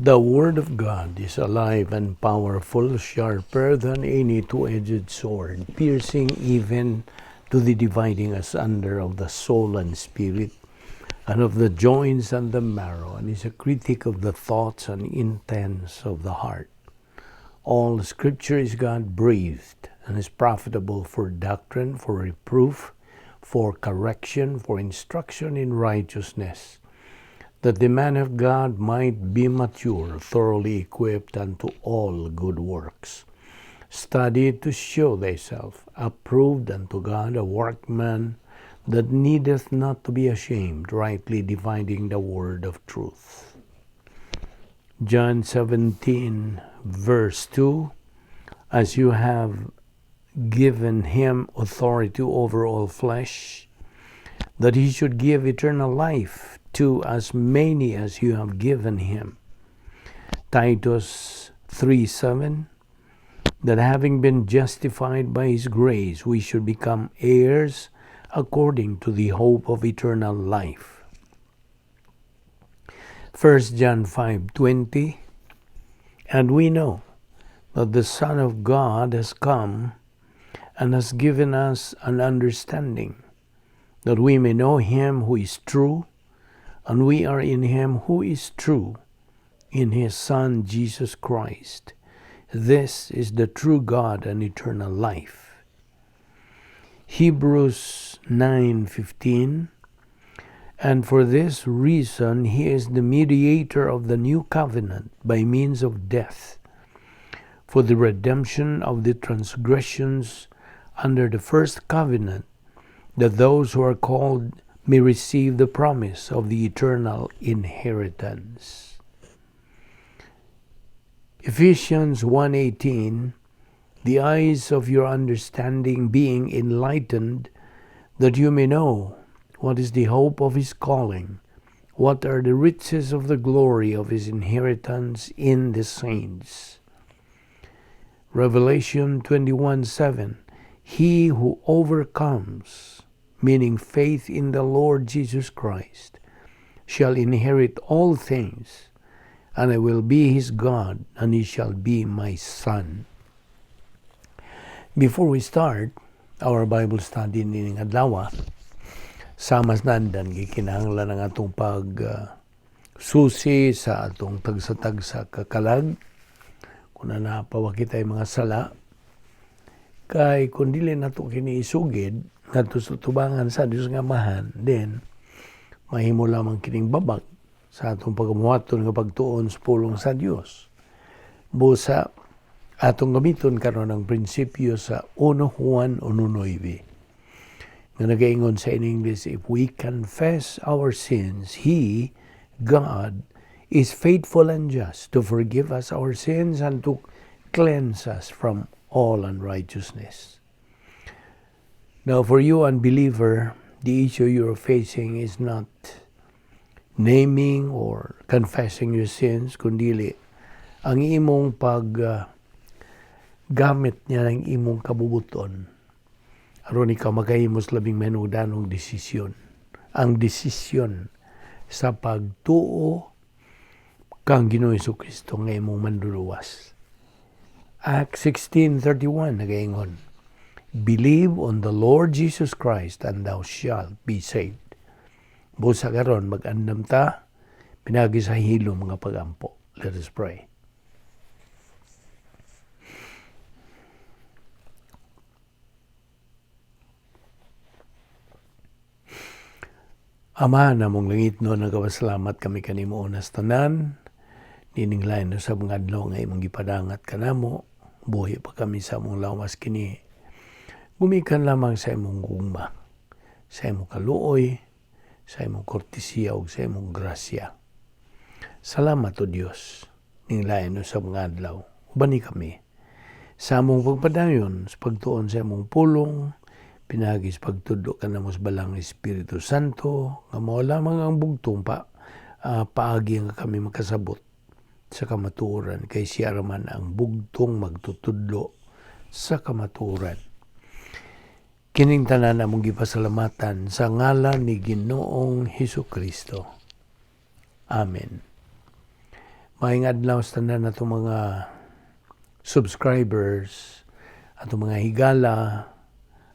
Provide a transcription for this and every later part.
The Word of God is alive and powerful, sharper than any two-edged sword, piercing even to the dividing asunder of the soul and spirit, and of the joints and the marrow, and is a critic of the thoughts and intents of the heart. All Scripture is God-breathed and is profitable for doctrine, for reproof, for correction, for instruction in righteousness, that the man of God might be mature, thoroughly equipped unto all good works. Study to show thyself approved unto God, a workman that needeth not to be ashamed, rightly dividing the word of truth. John 17, verse 2, as you have given him authority over all flesh, that he should give eternal life to as many as you have given him. Titus 3:7, that having been justified by his grace, we should become heirs according to the hope of eternal life. 1 John 5:20, and we know that the Son of God has come and has given us an understanding, that we may know him who is true, and we are in him who is true, in his Son Jesus Christ. This is the true God and eternal life. Hebrews 9:15, and for this reason he is the mediator of the new covenant by means of death, for the redemption of the transgressions under the first covenant, that those who are called may receive the promise of the eternal inheritance. Ephesians 1:18, the eyes of your understanding being enlightened, that you may know what is the hope of his calling, what are the riches of the glory of his inheritance in the saints. Revelation 21:7, he who overcomes, meaning faith in the Lord Jesus Christ, shall inherit all things, and I will be his God, and he shall be my son. Before we start our Bible study nining adlaw, samas nandan gikinahanglan ang atong susi sa atong tagsa-tagsa kakalag, kung napawa kita'y mga sala, kay kung dili nato kini isugid, ngadto sa tubangan sa Dios nga Amahan, then mahimo lamang kining babag sa atong pagamuhaton nga pagtuon sa pulong sa Dios. Busa atong gamiton karon ang prinsipyo sa 1 Juan 1:9 nga nagaingon sa in English, if we confess our sins, he, God, is faithful and just to forgive us our sins and to cleanse us from all unrighteousness. Now, for you unbeliever, the issue you're facing is not naming or confessing your sins, kundi ang imong gamit niya ng imong kabubuton. Aron ikaw magahimos labing menudanong desisyon. Ang desisyon sa pagtuo kang Ginoong Jesucristo nga imong manluluwas. Acts 16:31 nagaingon, believe on the Lord Jesus Christ and thou shalt be saved. Busa karon mag-andam ta, pinagi sa hilom mga pagampo. Let us pray. Ama, namong langit no, nagawasalamat kami kanimo unas tanan, nininglain no sa mga adlaw nga imong gipadangat kanamo, buhi pa kami sa among lawas kini. Gumikan lamang sa imong gugma, sa imong kaluoy, sa imong kortesiya ug sa imong grasya. Salamat o Dios, ninglain no sa mga adlaw. Ubani kami sa among pagpadayon sa pagtuon sa imong pulong, pinagis pagtudlo ka na mo sa balang Espiritu Santo, nga mao lamang ang bugtong paagi nga kami makasabot sa kamatuoran, kay siya raman ang bugtong magtutudlo sa kamatuoran. Kining tanan among gipasalamatan sa ngalan ni Ginoong Hesukristo. Amen. Maayong adlaw sa tanan natong mga subscribers, atong mga higala,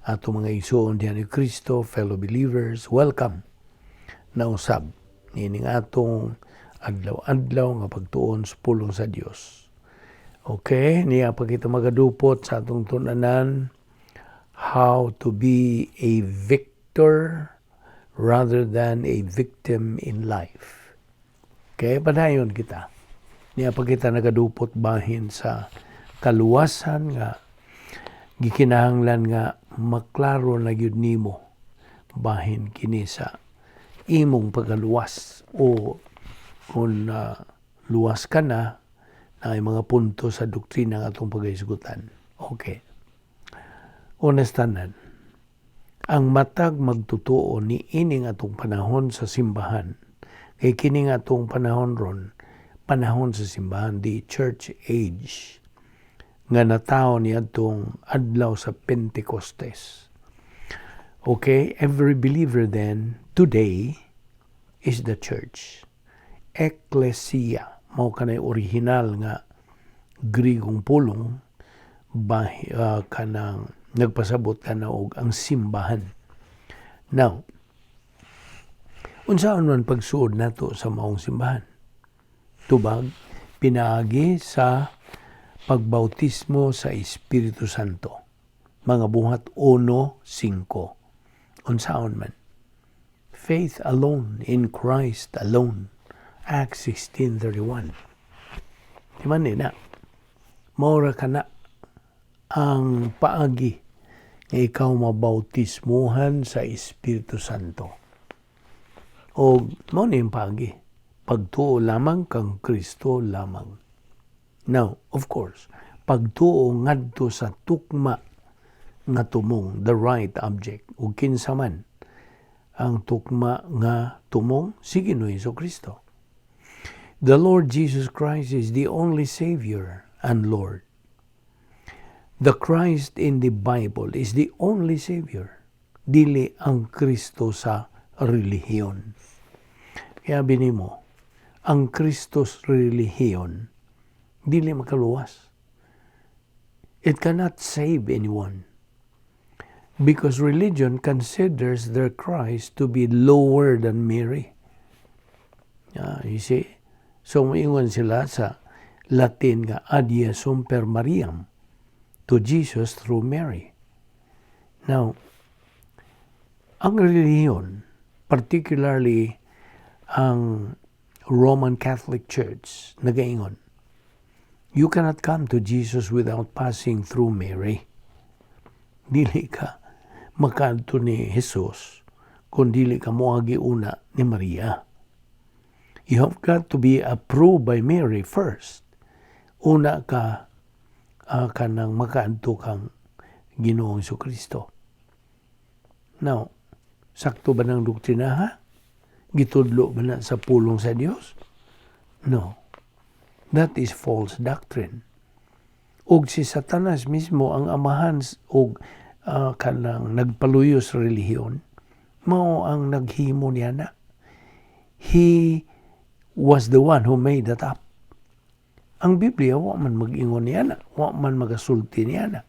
atong mga igsoon dihan ni Kristo, fellow believers, welcome na usab nining atong adlaw-adlaw nga pagtuon sa pulong sa Dios. Okay, niya pa kita magadupot sa atong tunanan, how to be a victor rather than a victim in life. Okay, padayon kita. Niya pa kita nagadupot bahin sa kaluwasan nga gikinahanglan nga maklaro na gyud nimo bahin kini sa imong pagaluwas o kung luwas ka na ay mga punto sa doktrina nga atong pagahisgutan. Okay. Honestanan, ang matag magtutuo ni ining atong panahon sa simbahan. Kay kini nga atong panahon ron, panahon sa simbahan, the church age, nga nataw ni atong adlaw sa Pentecostes. Okay, every believer then, today, is the church. Ecclesia, mao kanay original nga Grigong pulong, kanang nagpasabot ka na og ang simbahan. Now, unsaon man pagsuod nato sa maong simbahan? Tubag, pinaagi sa pagbautismo sa Espiritu Santo. Mga buhat 1:5. Unsaon man? Faith alone in Christ alone. Acts 16:31. Di man na, maura ka na ang paagi nga ikaw mabautismuhan sa Espiritu Santo. O mao ni yung paagi, pagtuo lamang kang Kristo lamang. Now, of course, pagtuo ngadto sa tukma nga tumong, the right object, ug kinsa man ang tukma nga tumong si Ginoong Jesucristo. The Lord Jesus Christ is the only Savior and Lord. The Christ in the Bible is the only Savior. Dili ang Kristo sa relihiyon. Kaya binimo, ang Kristo sa relihiyon, dili makaluwas. It cannot save anyone. Because religion considers their Christ to be lower than Mary. You see? So, maingon sila sa Latin nga ad Jesum per Mariam, to Jesus through Mary. Now, ang relihiyon, particularly ang Roman Catholic Church, nagaingon, you cannot come to Jesus without passing through Mary. Dili ka makadto ni Jesus kung dili ka moagi una ni Maria. You have got to be approved by Mary first. Una ka kanang makaadto kang Ginoong Jesucristo. Now, sakto ba ng doktrina ha? Gitudlo ba na sa pulong sa Dios? No. That is false doctrine. Og si Satanas mismo ang amahan og kanang nagpaluyo sa relihiyon, mao ang naghimo niya na. He was the one who made that up. Ang Biblia, wa man mag-ingon niya na, wa man magasulti niya na.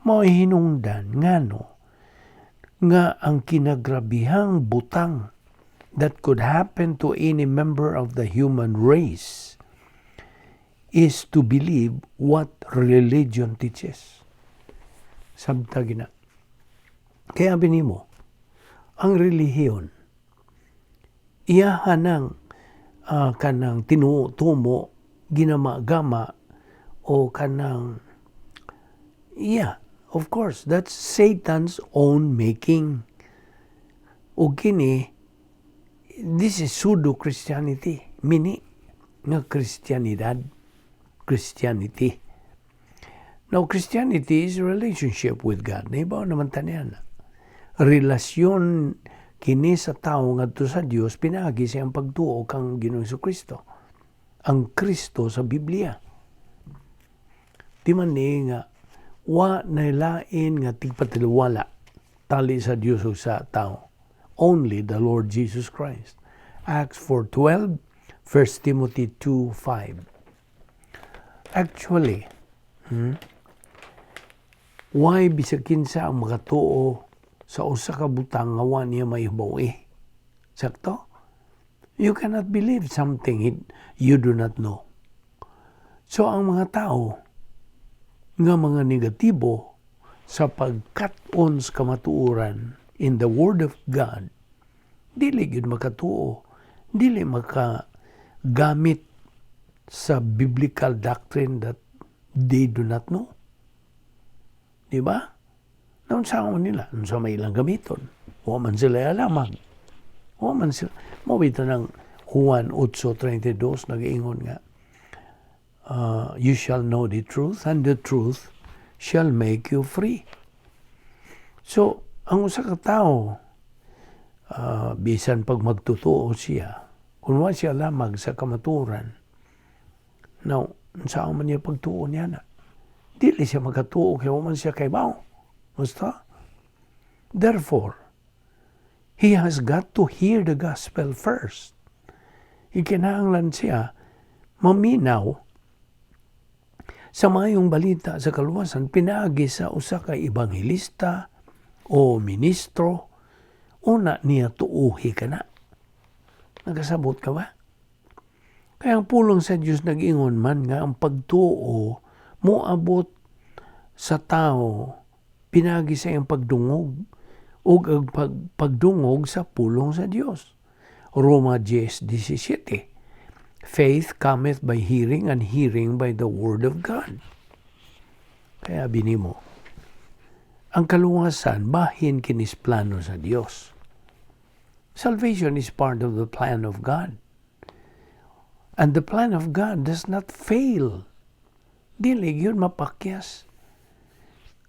Mao hinungdan nga ang kinagrabihang butang that could happen to any member of the human race is to believe what religion teaches. Sabtag na. Kaya binimo, ang relihiyon, iyahan ng kanang tinutumo, ginama-gama, o kanang, of course, that's Satan's own making. O kini, this is pseudo-Christianity, mini nga Christianity. Now, Christianity is a relationship with God. Naibaw naman taniyan. Relasyon kini sa tao ngadto sa Dios, pinagi siyang pagtuo kang Ginoong Jesucristo. Ang Kristo sa Biblia. Di man ni nga, wa nailain nga tigpatiluwala tali sa Dios o sa tao. Only the Lord Jesus Christ. Acts 4:12, 1 Timothy 2:5. Actually, why bisag kinsa ang makatuo sa usa ka butang nga wa niya mahibaw Sakto? You cannot believe something you do not know. So ang mga tao nga mga negatibo sa pagkat-on sa kamatuoran in the Word of God, dili gyud makatuo, dili makagamit sa biblical doctrine that they do not know. Di ba? Naunsaon nila, sa may ilang gamiton. Wa man sila alamag. Wa man sila. Mawito ng Juan 8:32 nag-iingon nga, you shall know the truth, and the truth shall make you free. So, ang usa ka tao, bisan pag magtutuo siya, kung wa siya lamag sa kamaturan, now, saan man niya pagtuo niya na? Dili siya magkatuo, kaya man siya kaybaw. Basta? Therefore, he has got to hear the gospel first. Ikinahanglan siya maminaw sa mayong balita sa kaluwasan, pinaagi sa usa ka ebanghelista o ministro, una niya tuuhi ka na. Nagasabot ka ba? Kaya ang pulong sa Diyos nag-ingon man nga ang pagtuo moabot sa tao, pinagi sa iyang pagdungog o ang pagdungog sa pulong sa Diyos. Roma 10:17. Faith cometh by hearing, and hearing by the Word of God. Kaya binimo, ang kaluwasan bahin kinis plano sa Diyos. Salvation is part of the plan of God. And the plan of God does not fail. Dili yun mapakyas.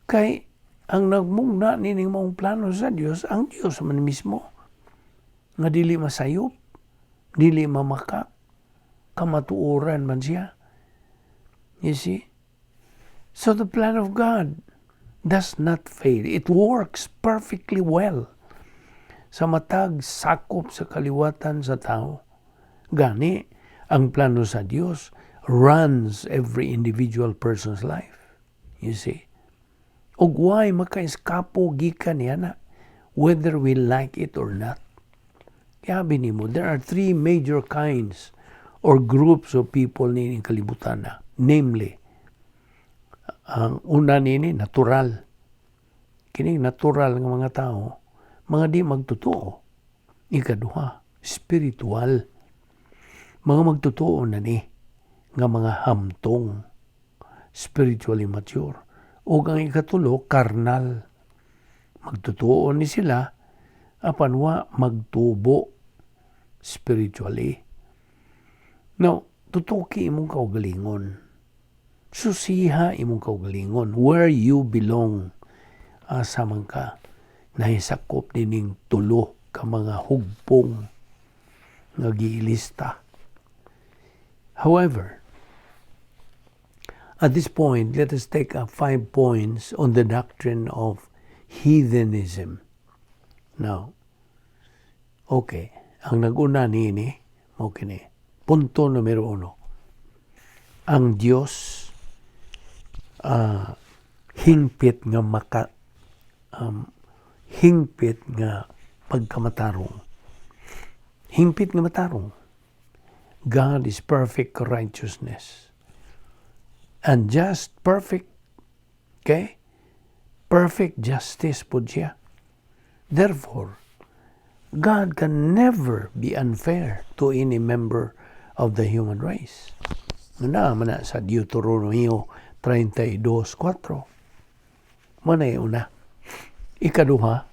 Kay ang nagmugna nining mong plano sa Diyos, ang Diyos man mismo. Nga dili masayop, dili mamaka, kamatuoran man siya. You see? So the plan of God does not fail. It works perfectly well sa matag sakop sa kaliwatan sa tao. Gani, ang plano sa Diyos runs every individual person's life. You see? Og why maka-eskapo gikan yana, whether we like it or not. Kaya binimo, there are three major kinds or groups of people nining kalibutan na. Namely, ang una nini, natural. Kining natural ng mga tao, mga di magtotoo. Ikaduha, spiritual. Mga magtotoo na ni, nga mga hamtong, spiritually mature. O ang ikatulo, karnal. Magtotoo ni sila, apan wa magtubo spiritually. Now, tutuki imong kaugalingon. Susiha imong kaugalingon. Where you belong. Asa man ka. Nahisakop nining tulo ka mga hugpong nga giilista. However, at this point, let us take up 5 points on the doctrine of heathenism. Now, okay, ang nag-una nini, okay, punto numero 1. Ang Diyos hingpit nga hingpit nga pagkamatarong. Hingpit nga matarong. God is perfect righteousness. And just perfect, okay? Perfect justice po siya. Therefore, God can never be unfair to any member of the human race. Naman na sa Deuteronomio 32:4. Manay una. Ikaduha,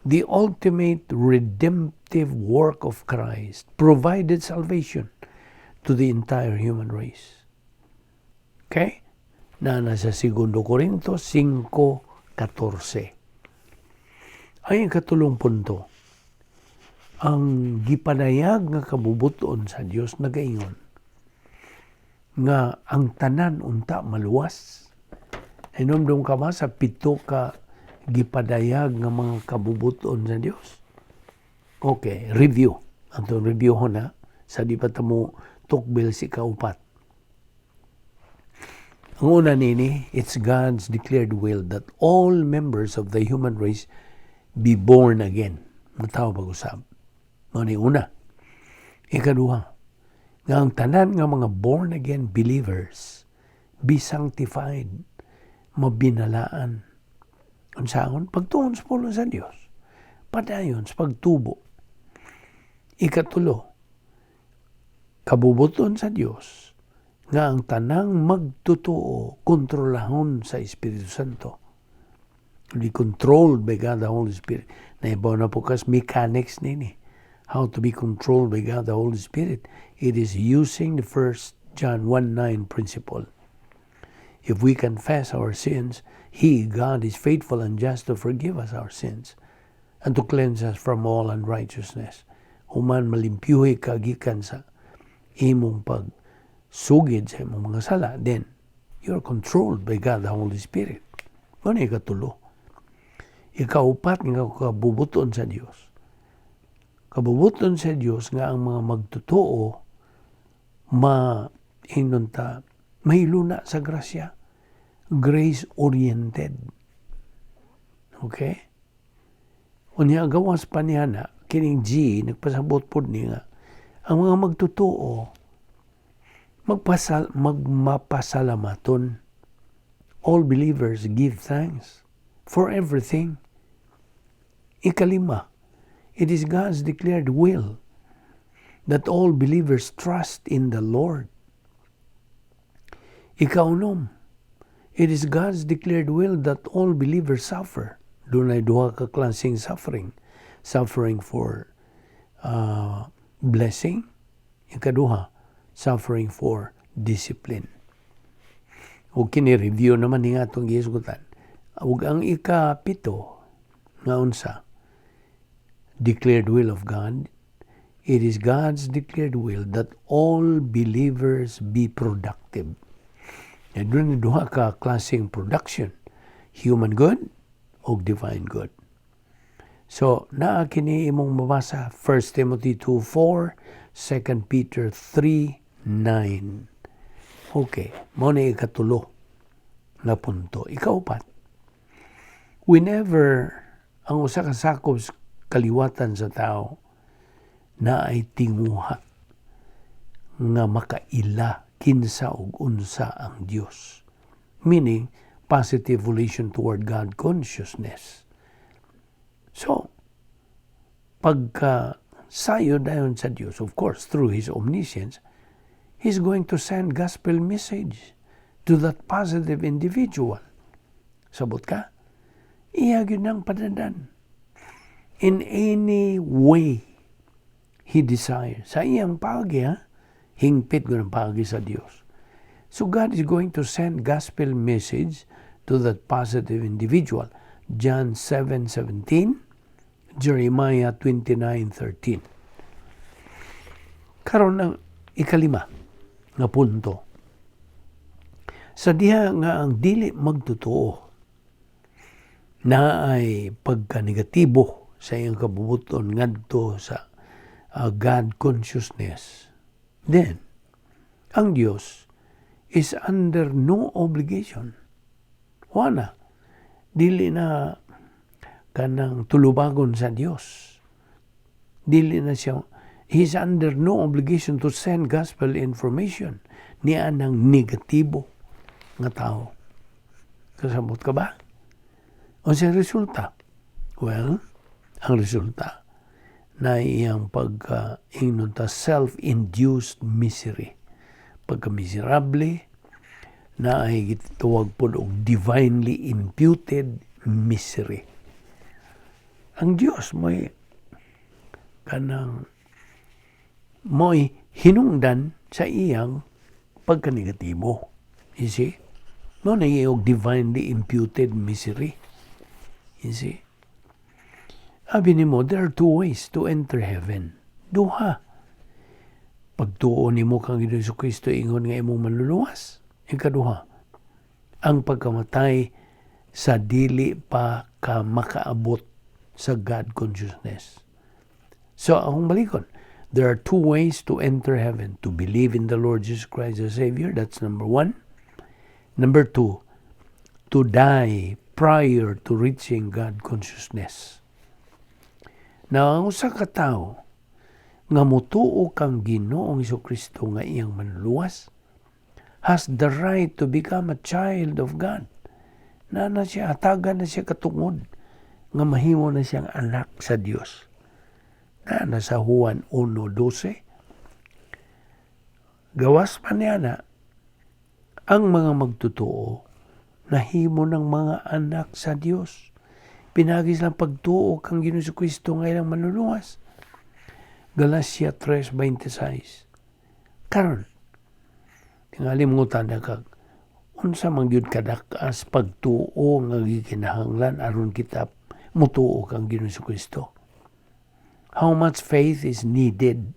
the ultimate redemptive work of Christ provided salvation to the entire human race. Okay? Nasa 2 Corinto 5:14. Ay katulong punto. Ang gipanayag nga kabubuton sa Dios nagaingon nga ang tanan unta maluwas. Hinumdum ka ba sa 7 ka gipadayag nga mga kabubuton sa Dios? Okay, review. Ang review ho na sa di pa tamo tukbil si kaupat. Ang una nini, it's God's declared will that all members of the human race be born again. Mataw pag-usap. Ano una. Ikaduha, nga ang tanan nga mga born again believers be sanctified, mabinalaan. Unsaon? Pagtuon sa pulo sa Dios. Padayon sa pagtubo. Ikatulo, kabubuton sa Dios nga ang tanang magtotoo kontrolahon sa Espiritu Santo. Be controlled by God the Holy Spirit. Naibaw na po kas mechanics nini. How to be controlled by God the Holy Spirit. It is using the 1 John 1:9 principle. If we confess our sins, He, God, is faithful and just to forgive us our sins and to cleanse us from all unrighteousness. Human malimpyuhi kagikan sa imong pagsugid sa imong mga sala, then you're controlled by God the Holy Spirit. Ano ikatulo? Ikaupat nga kabubuton sa Dios. Kabubuton sa Dios nga ang mga magtotoo mahiluna sa grasya. Grace-oriented. Okay? Unya gawas pa niya na, kining G, nagpasabot po niya, ang mga magtotoo, magmapasalamaton. All believers give thanks for everything. Ikalima, it is God's declared will that all believers trust in the Lord. Ikaunom, it is God's declared will that all believers suffer. Doon ay duha ka klaseng suffering. Suffering for blessing. Ikaduha, suffering for discipline. O kini-review naman nga itong gihisgutan. Ug ang ikapito, nga unsa, declared will of God, it is God's declared will that all believers be productive. And doon duha ka klaseng production, human good o divine good. So, naa kini imong mabasa 1 Timothy 2:4, 2 Peter 3:9. Okay, mo na ikatulo na punto. Ikaupat, whenever ang usa ka sakop kaliwatan sa tao na ay tinguha nga makaila kinsa og unsa ang Dios. Meaning, positive relation toward God consciousness. So, pagka sayo dayon sa Dios, of course, through His omniscience, He's going to send gospel message to that positive individual. Sabot ka? Iya gyud nang padadan. In any way He desires. Sa iyang pagi, hingpit ko ng pagi sa Dios. So God is going to send gospel message to that positive individual. John 7:17, Jeremiah 29:13. Karon ang ikalima nga punto. Sa diha nga ang dili magtotoo na ay pagka-negatibo sa iyang kabubuton ngadto sa God consciousness, then ang Diyos is under no obligation. Wala. Dili na kanang tulubagon sa Diyos. Dili na siya. He's under no obligation to send gospel information niya ng negatibo nga tao. Kasabot ka ba? O sa resulta? Well, ang resulta na iyang pagka-inunta self-induced misery. Pagka-miserable na ay gituwag po og divinely imputed misery. Ang Diyos mo'y mo'y hinungdan sa iyang pagka-negatibo. You see? No na iyong divinely imputed misery. You see? Sabi ni mo, there are two ways to enter heaven. Duha. Pagtuon ni mo kang Hesus Kristo ingon nga imong manluluwas. Ikaduha, ang pagkamatay sa dili pa ka makaabot sa God consciousness. So, akong balikon, There are two ways to enter heaven. To believe in the Lord Jesus Christ as Savior, that's number one. Number two, to die prior to reaching God consciousness. Now, ang usa ka tawo nga mutuo kang Ginoong Jesucristo nga iyang manluwas has the right to become a child of God. Na siya, hatagan na siya katungod nga mahimo na siyang anak sa Dios. Na sa Juan 1:12. Gawas pa niya na ang mga magtutuo nahimo ng mga anak sa Dios. Pinagis lang pagtuo kang Ginoong Jesucristo nga ilang manluluwas. Galatia 3:26. Karon tingali mo tanda kag unsa man gyud kadakas pagtuo nga gikinahanglan aron kita mutuo kang Ginoong Jesucristo. How much faith is needed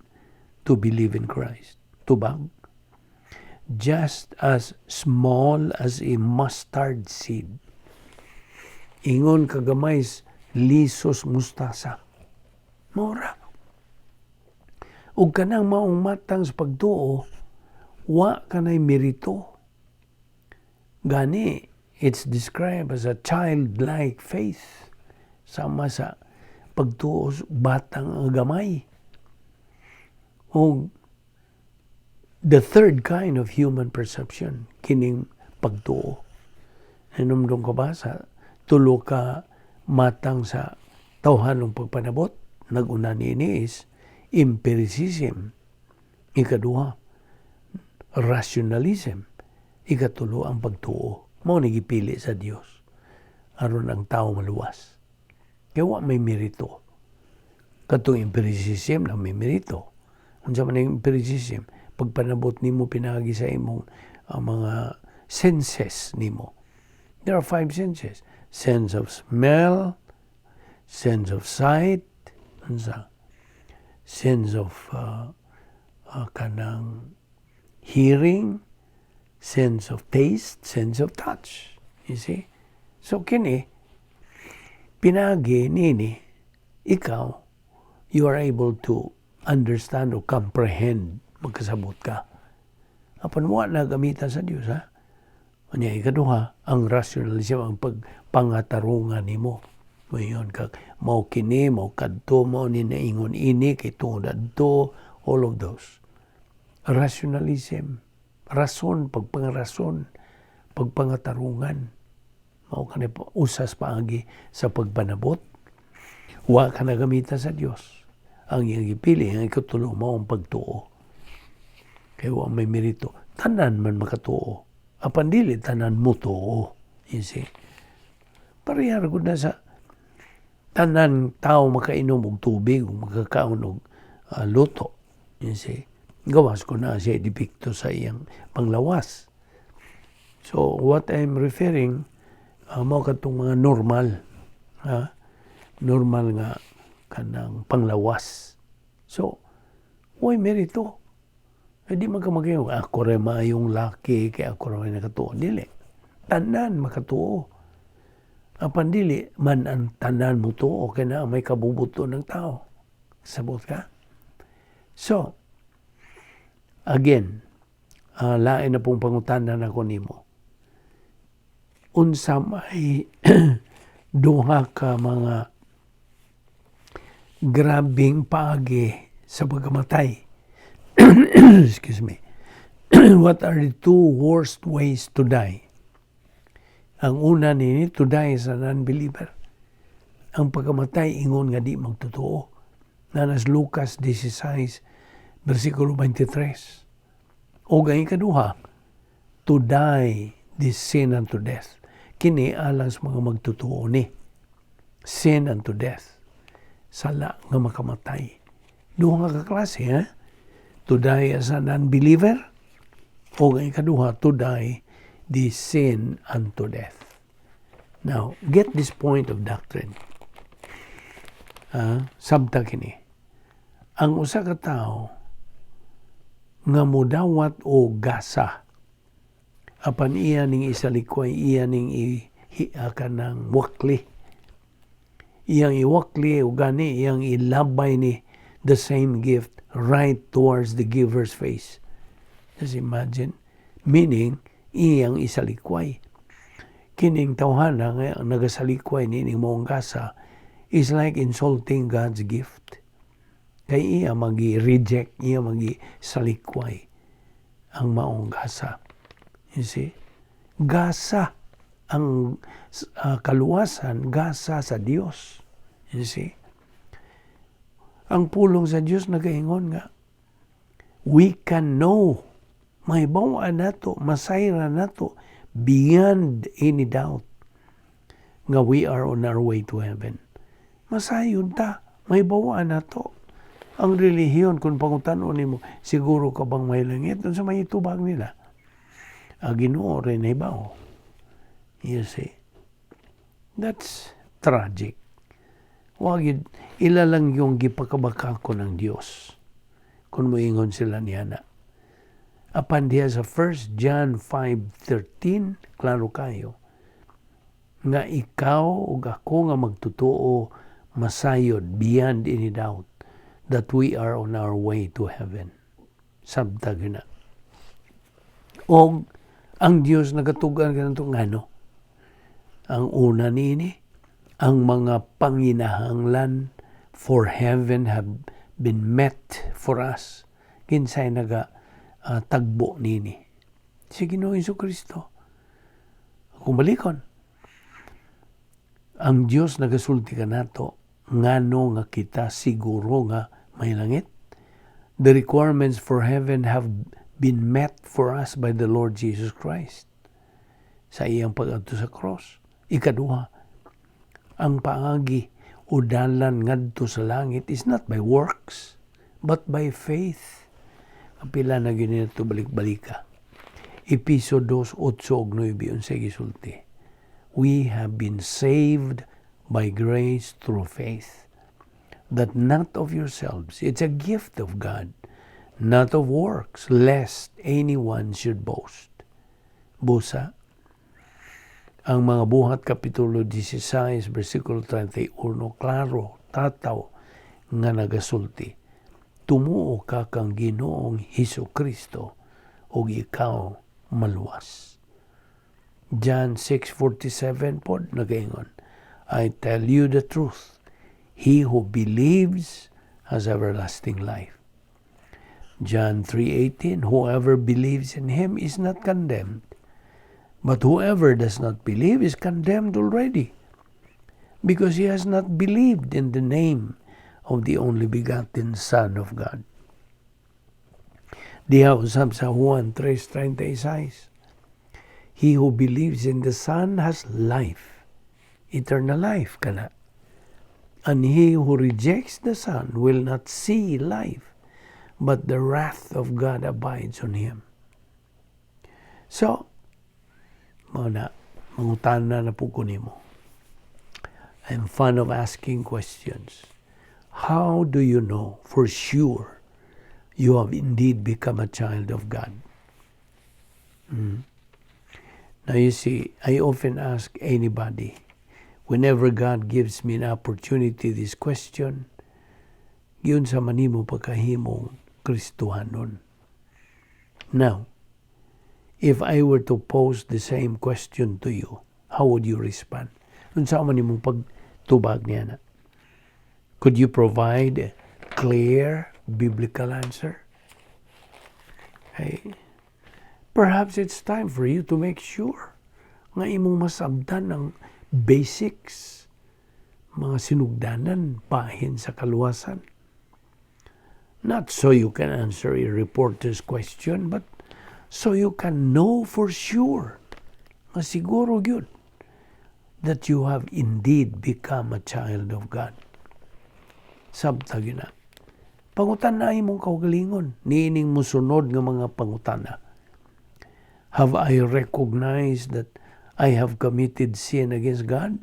to believe in Christ? Tubag? Just as small as a mustard seed. Ingon kagamay lisos mustasa. Mura. Ug kanang maong matang sa pagtuo, wa kanay merito. Gani, it's described as a childlike faith. Sama sa pagtuo batang gamay. O the third kind of human perception, kining pagtuo. Hinumdum ko ba sa tulo ka matang sa tawhanong pagpanabot? Nag-una niini is empiricism. Ikaduha, rationalism. Ikatulo, ang pagtuo. Mao ni gipili sa Dios aron ang tao maluwas. Kaya wa may merito. Katong empiricism lang may merito. Unsa man ang empiricism? Pagpanabot nimo pinagi sa imong mga senses nimo. There are 5 senses. Sense of smell, sense of sight, sense of kanang hearing, sense of taste, sense of touch. You see? So kini pinagi nini, ikaw, you are able to understand or comprehend, magkasabot ka. Apan mo na gamitan sa Diyos, ha? Kanya ikaduha, ang rationalism, ang pagpangatarungan nimo. Mayon kag mao kini, mao kadto, mao ni naingon ini, kay tungod adto, all of those. Rationalism, rason, pagpangarason, pagpangatarungan. Mao kanay usas paagi sa pagpanabot. Wa ka na gamitan sa Dios. Ang iyang gipili, ang ikatulo mao ang pagtuo. Kaya wa may merito. Tanan man makatuo. Apan dili tanan mo tuo. You see? Parehar gud na sa tanan tao makainom og tubig o makakaon og luto. You see? Gawas ko na siya depikto sa iyang panglawas. So what I'm referring, mao katong mga normal, normal nga kanang panglawas. So, way merito. Di man ka magayon, ako rin maayong laki, kaya ako rin nakatuo. Dili. Tanan makatuo. Apan dili, man ang tanan mo tuo, kaya na may kabubuto ng tao. Sabot ka? So, again, lain na pong pangutanan ako nimo. Unsa may duha ka mga grabing paagi sa pagkamatay. Excuse me. What are the 2 worst ways to die? Ang una nini, to die as a non-believer. Ang pagkamatay, ingon nga di magtotoo. Nanas Lucas 16, versikulo 23. O gayong kaduha, to die this sin unto death. Kini alang sa mga magtotoo ni. Sin unto death. Sala nga makamatay. Duha nga kaklase, ha? To die as a non-believer, o gayong kaduha, to die the sin unto death. Now, get this point of doctrine. Sabta kini. Ang usa ka tao nga mudawat o gasa, apan iya ning isalikoy, iya ning kanang wakli. Iyang iwakli o gani, iyang ilabay ni the same gift right towards the giver's face. Just imagine. Meaning, iyang isalikway. Kining tawhana nga nagasalikway nining mong gasa is like insulting God's gift. Kay iya magi-reject, iya magi-salikway ang maong gasa. You see? Gasa ang kaluwasan, gasa sa Dios. You see? Ang pulong sa Dios nagaingon nga, we can know, may bawaan nato, masayra nato, beyond any doubt, nga we are on our way to heaven. Masayon ta, may bawaan nato. Ang relihiyon, kung pangutanon nimo, siguro ka bang may langit? Doon sa may itubag nila. Ginoo rin ay bao. You see? That's tragic. Wag ilalang yung gipakabaka ko ng Dios. Kung moingon sila niya na. Apan diya sa 1 John 5:13, klaro kayo, nga ikaw ug ako nga magtutuo masayod beyond any doubt that we are on our way to heaven. Sabtag na. O ang Dios nagatugan ganito ngano? Ang una nini, ang mga panginahanglan for heaven have been met for us. Kinsay tagbo nini. Si Ginoong Jesucristo. Kung balikon, ang Dios nagasulti ka nato, ngano nga kita siguro nga may langit. The requirements for heaven have been met for us by the Lord Jesus Christ. Sa iyang pag-adto sa cross. Ikaduha, ang paagi o dalan ngadto sa langit is not by works, but by faith. Ang pila na ganyan ito balik-balika. Episo 2:8-9 unsay gisulti. We have been saved by grace through faith, that not of yourselves. It's a gift of God, not of works, lest anyone should boast. Busa, ang mga buhat Kapitulo 16, versikulo 31, klaro, tataw, nga nagasulti. Tumuo ka kang Ginoong Hesukristo o ikaw maluwas. John 6:47 pod nagaingon, I tell you the truth, he who believes has everlasting life. John 3:18, whoever believes in him is not condemned, but whoever does not believe is condemned already, because he has not believed in the name of the only begotten Son of God. Diha usab sa Juan 3:36, he who believes in the Son has life, eternal life kana. And he who rejects the Son will not see life, but the wrath of God abides on him. So, mangutana na po ko nimo. I'm fond of asking questions. How do you know for sure you have indeed become a child of God? Now you see, I often ask anybody, whenever God gives me an opportunity this question, yun sa manimo pagkahimong Kristohanon. Now, if I were to pose the same question to you, how would you respond? Unsa man imong pagtubag niya na? Could you provide a clear biblical answer? Hey, perhaps it's time for you to make sure nga imong masabdan ang basics, mga sinugdanan, bahin sa kaluwasan. Not so you can answer a reporter's question, but so you can know for sure, nga siguro yun, that you have indeed become a child of God. Sabtag na. Pangutan na imong kaugalingon, niining musunod nga mga pangutana. Have I recognized that I have committed sin against God?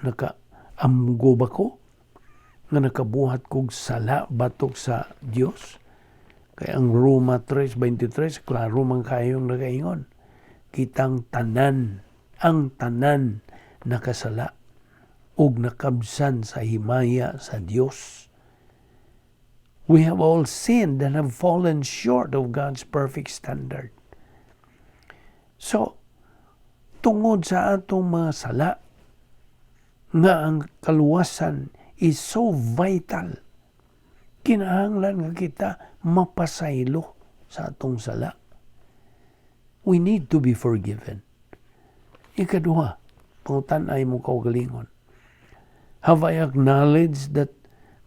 Nakaamgo ba ko? Nga nakabuhat kog sala batok sa Dios? Kaya ang Roma 3:23, klaro man kayong nagaingon. Kitang tanan, ang tanan nakasala ug nakabsan sa himaya sa Dios. We have all sinned and have fallen short of God's perfect standard. So, tungod sa atong mga sala, nga ang kaluwasan is so vital, kinahanglan nga kita mapasaylo sa atong sala. We need to be forgiven. Ikaduha, pangutan-ay mo kaugalingon. Have I acknowledged that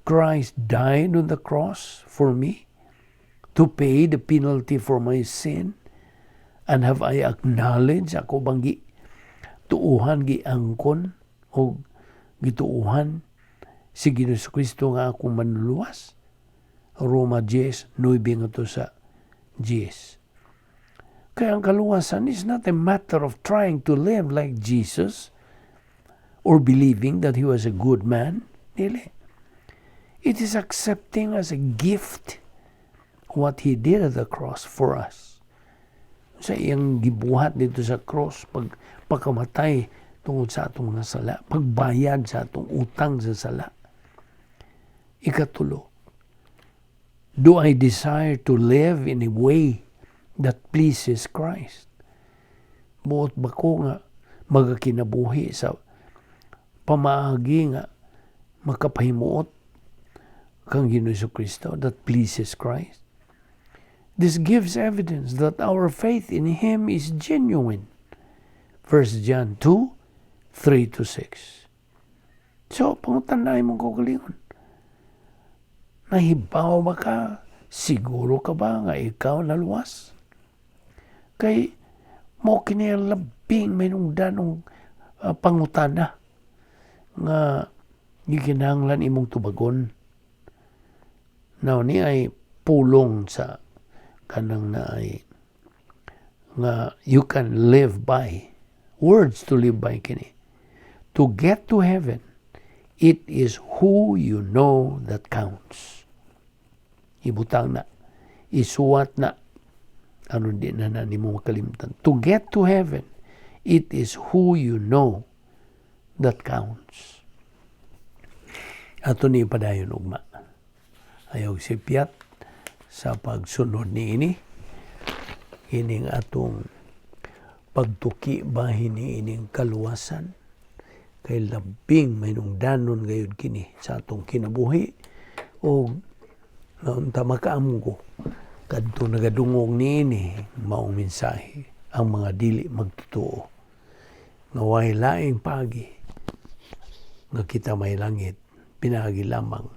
Christ died on the cross for me to pay the penalty for my sin? And have I acknowledged ako bang tuuhan giangkon o gituuhan si Jesucristo nga akong manluluwas? Roma 10:9 nga to sa 10. Kaya ang kaluwasan is not a matter of trying to live like Jesus or believing that He was a good man. Dili. It is accepting as a gift what He did at the cross for us. Sa iyang gibuhat dito sa cross, pagkamatay tungod sa atong mga sala, pagbayad sa atong utang sa sala. Ikatulo, do I desire to live in a way that pleases Christ? Buot ba ko nga magakinabuhi sa pamaagi nga makapahimuot kang Jesucristo that pleases Christ? This gives evidence that our faith in Him is genuine. 1 John 2:3-6. So, pangutanay mong kaugalingon. Nahibaw ba ka? Siguro ka ba nga ikaw naluwas? Kay mo kinilabing may nung danong pangutana nga gikinahanglan imong tubagon. Now, ni ay pulong sa kanang na ay nga you can live by. Words to live by kini. To get to heaven, it is who you know that counts. Ibutang na. Isuwat na. Ano din na mo makalimtan. To get to heaven, it is who you know that counts. Ato ni padayon ugma. Ayaw sipyat sa pagsunod ni ini. Ining atong pagtuki bahin ni ining kaluwasan. Kay labing may nung danon gayud kini sa atong kinabuhi. O naunta makaamgo. Kadto nagadungog ni ini maong mensahe ang mga dili magtotoo. Nga way laing pagi nga kita may langit pinagi lamang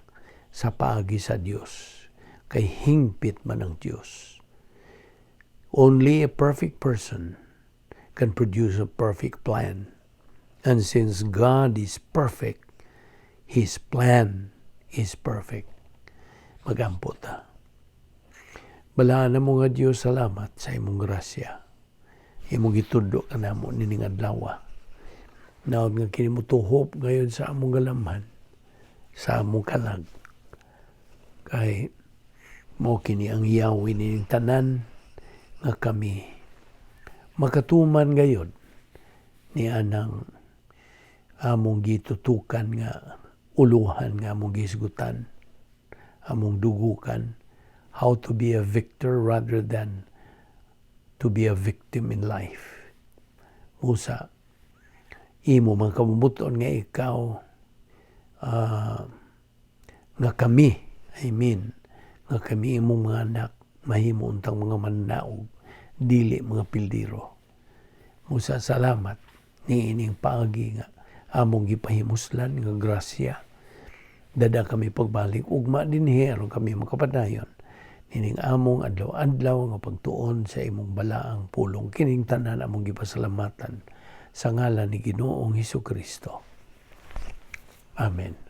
sa paagi sa Dios kay hingpit man ang Dios. Only a perfect person can produce a perfect plan. And since God is perfect, His plan is perfect. Magampo ta. Balaan na mo nga Diyos, salamat sa imong grasya. Imong gitundo ka na mo nining adlaw. Naod nga kini mo tuhop ngayon sa among galamhan, sa among kalag. Kay mo kini ang yawi nining tanan nga kami makatuman gayon ni anang among gitutukan nga uluhan nga among gisgutan, among dugukan, how to be a victor rather than to be a victim in life. Musa, imo man kamubuton nga ikaw, nga kami, nga kami imong mga anak, mahimo untang mga mannaog, dili mga pildiro. Musa, salamat ni ining paagi nga among gipahimuslan nga grasya. Dada kami pagbalik ugma dinhi aron kami makapadayon nining among adlaw-adlaw nga pagtuon sa imong balaang pulong. Kining tanan among gipasalamatan sa ngalan ni Ginoong Hesukristo. Amen.